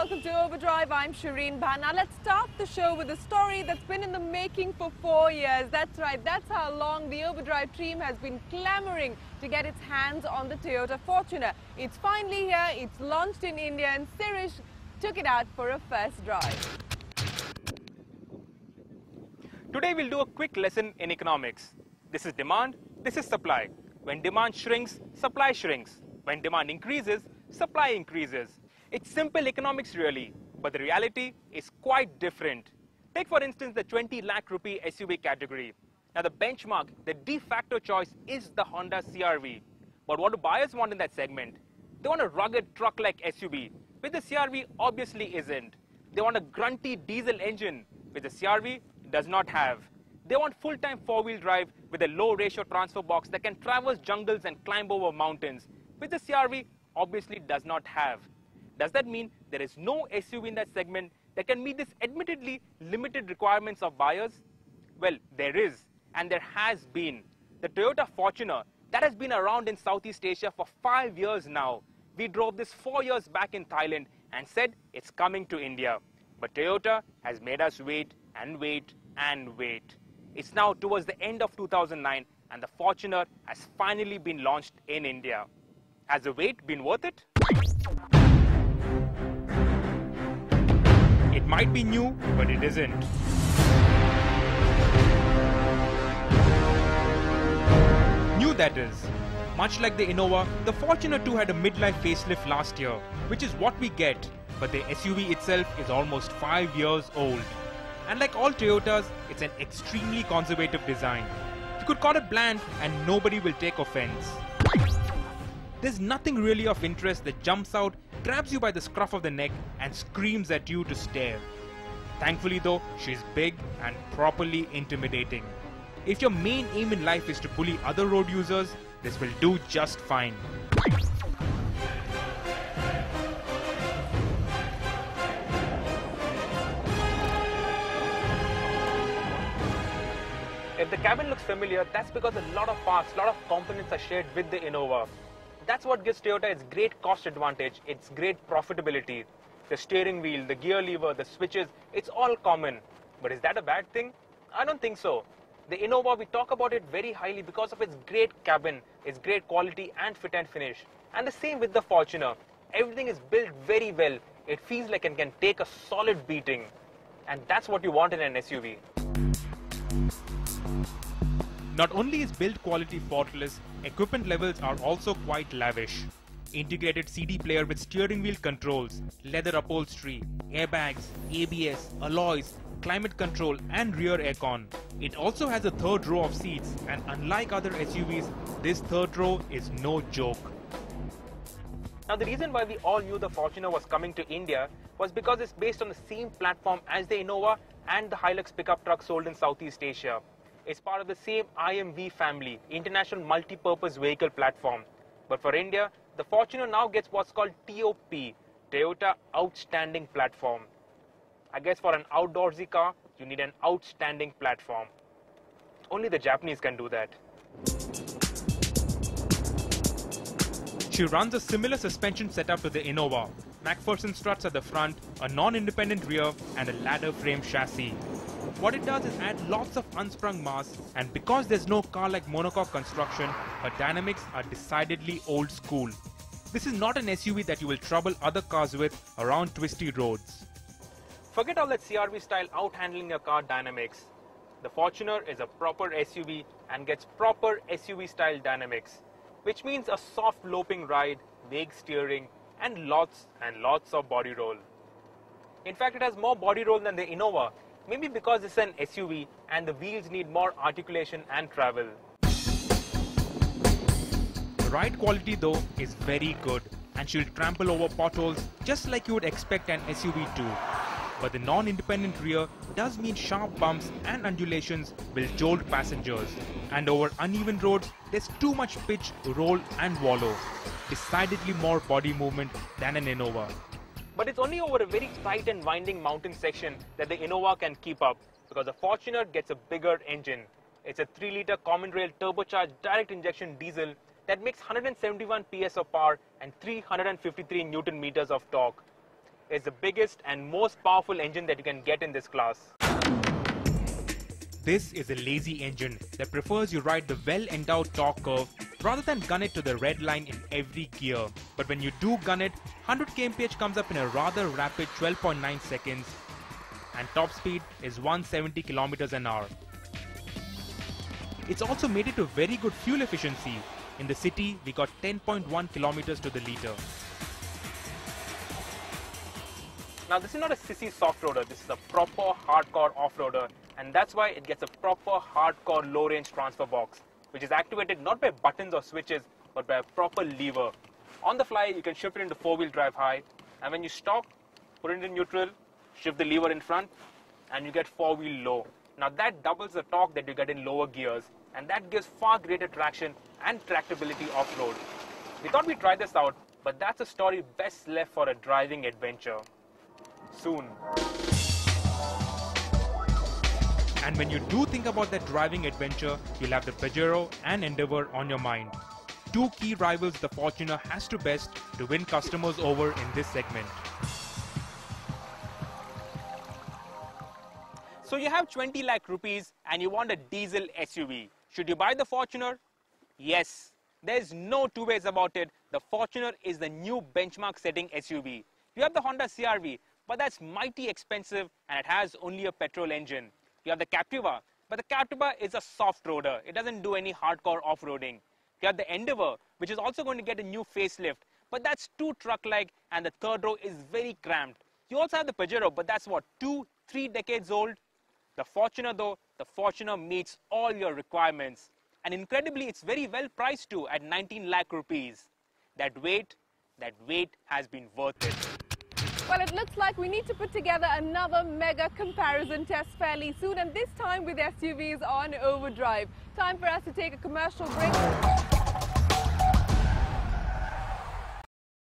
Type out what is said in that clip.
welcome to Overdrive. I'm Shireen Bhan. Now let's start the show with a story that's been in the making for 4 years. That's right, that's how long the Overdrive team has been clamoring to get its hands on the Toyota Fortuner. It's finally here, it's launched in India, and Sirish took it out for a first drive. Today we'll do a quick lesson in economics. This is demand, this is supply. When demand shrinks, supply shrinks. When demand increases, supply increases. It's simple economics really, but the reality is quite different. Take for instance the 20 lakh rupee SUV category. Now the benchmark, the de facto choice is the Honda CR-V. But what do buyers want in that segment? They want a rugged truck-like SUV, which the CR-V obviously isn't. They want a grunty diesel engine, which the CR-V does not have. They want full-time four-wheel drive with a low-ratio transfer box that can traverse jungles and climb over mountains, which the CR-V obviously does not have. Does that mean there is no SUV in that segment that can meet this admittedly limited requirements of buyers? Well, there is, and there has been. The Toyota Fortuner, that has been around in Southeast Asia for 5 years now. We drove this 4 years back in Thailand and said it's coming to India. But Toyota has made us wait and wait and wait. It's now towards the end of 2009 and the Fortuner has finally been launched in India. Has the wait been worth it? It might be new, but it isn't. New, that is. Much like the Innova, the Fortuner 2 had a midlife facelift last year, which is what we get, but the SUV itself is almost 5 years old. And like all Toyotas, it's an extremely conservative design. You could call it bland and nobody will take offense. There's nothing really of interest that jumps out, grabs you by the scruff of the neck and screams at you to stare. Thankfully though, she's big and properly intimidating. If your main aim in life is to bully other road users, this will do just fine. If the cabin looks familiar, that's because a lot of parts, a lot of components are shared with the Innova. That's what gives Toyota its great cost advantage, its great profitability. The steering wheel, the gear lever, the switches, it's all common. But is that a bad thing? I don't think so. The Innova, we talk about it very highly because of its great cabin, its great quality and fit and finish. And the same with the Fortuner. Everything is built very well. It feels like it can take a solid beating. And that's what you want in an SUV. Not only is build quality faultless, equipment levels are also quite lavish. Integrated CD player with steering wheel controls, leather upholstery, airbags, ABS, alloys, climate control and rear aircon. It also has a third row of seats, and unlike other SUVs, this third row is no joke. Now the reason why we all knew the Fortuner was coming to India was because it's based on the same platform as the Innova and the Hilux pickup truck sold in Southeast Asia. It's part of the same IMV family, International Multi-Purpose Vehicle Platform. But for India, the Fortuner now gets what's called TOP, Toyota Outstanding Platform. I guess for an outdoorsy car, you need an outstanding platform. Only the Japanese can do that. She runs a similar suspension setup to the Innova. MacPherson struts at the front, a non-independent rear and a ladder frame chassis. What it does is add lots of unsprung mass, and because there's no car-like monocoque construction, her dynamics are decidedly old school. This is not an SUV that you will trouble other cars with around twisty roads. Forget all that CR-V style out-handling your car dynamics. The Fortuner is a proper SUV and gets proper SUV style dynamics, which means a soft loping ride, vague steering and lots of body roll. In fact, it has more body roll than the Innova. Maybe because it's an SUV and the wheels need more articulation and travel. The ride quality though is very good and she'll trample over potholes just like you would expect an SUV to. But the non-independent rear does mean sharp bumps and undulations will jolt passengers. And over uneven roads, there's too much pitch, roll and wallow. Decidedly more body movement than an Innova. But it's only over a very tight and winding mountain section that the Innova can keep up, because the Fortuner gets a bigger engine. It's a 3-litre common rail turbocharged direct injection diesel that makes 171 PS of power and 353 Newton meters of torque. is the biggest and most powerful engine that you can get in this class. This is a lazy engine that prefers you ride the well-endowed torque curve rather than gun it to the red line in every gear. But when you do gun it, 100 kmph comes up in a rather rapid 12.9 seconds and top speed is 170 kilometers an hour. It's also made it to very good fuel efficiency. In the city, we got 10.1 kilometers to the liter. Now this is not a sissy soft-roader, this is a proper hardcore off-roader, and that's why it gets a proper hardcore low-range transfer box, which is activated not by buttons or switches, but by a proper lever. On the fly, you can shift it into 4-wheel drive high, and when you stop, put it in neutral, shift the lever in front, and you get 4-wheel low. Now that doubles the torque that you get in lower gears, and that gives far greater traction and tractability off-road. We thought we'd try this out, but that's a story best left for a driving adventure. Soon. And when you do think about that driving adventure, you'll have the Pajero and Endeavour on your mind. Two key rivals the Fortuner has to best to win customers over in this segment. So you have 20 lakh rupees and you want a diesel SUV. Should you buy the Fortuner? Yes. There's no two ways about it. The Fortuner is the new benchmark setting SUV. You have the Honda CR-V, but that's mighty expensive and it has only a petrol engine. You have the Captiva, but the Captiva is a soft roader. It doesn't do any hardcore off-roading. You have the Endeavour, which is also going to get a new facelift, but that's too truck-like and the third row is very cramped. You also have the Pajero, but that's what, 2-3 decades old? The Fortuner though, the Fortuner meets all your requirements. And incredibly, it's very well priced too at 19 lakh rupees. That wait has been worth it. Well, it looks like we need to put together another mega comparison test fairly soon, and this time with SUVs on Overdrive. Time for us to take a commercial break.